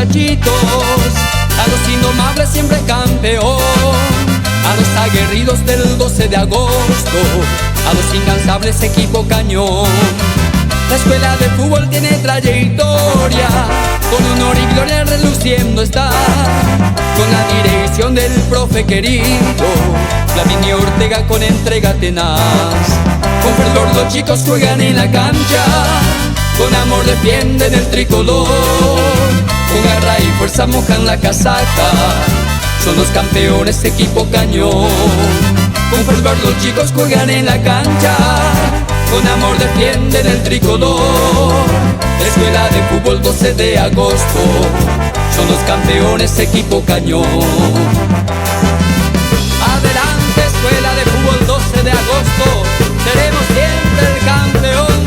muchachitos, a los indomables siempre campeón, a los aguerridos del 12 de agosto, a los incansables equipo cañón. La escuela de fútbol tiene trayectoria, con honor y gloria reluciendo está, con la dirección del profe querido Flaminio Ortega con entrega tenaz. Con fervor los chicos juegan en la cancha, con amor defienden el tricolor, con garra y fuerza mojan la casaca, son los campeones equipo cañón. Con fervor los chicos juegan en la cancha, con amor defienden el tricolor. La escuela de fútbol 12 de agosto, son los campeones equipo cañón. Adelante escuela de fútbol 12 de agosto, seremos siempre el campeón.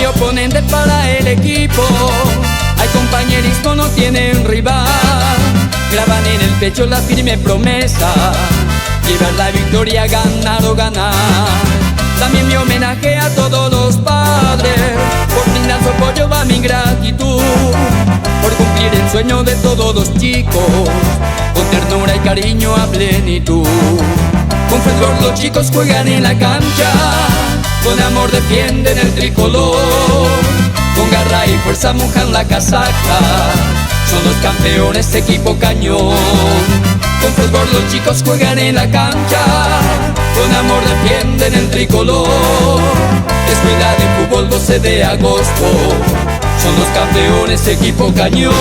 Oponente para el equipo, hay compañerismo, no tienen rival, graban en el pecho la firme promesa, llevar la victoria, ganar o ganar. También mi homenaje a todos los padres, por brindar su apoyo va mi gratitud, por cumplir el sueño de todos los chicos, con ternura y cariño a plenitud. Con fervor los chicos juegan en la cancha, con amor defienden el tricolor, con garra y fuerza mojan la casaca, son los campeones equipo cañón. Con fervor los chicos juegan en la cancha, con amor defienden el tricolor. Escuela de fútbol 12 de agosto, son los campeones equipo cañón.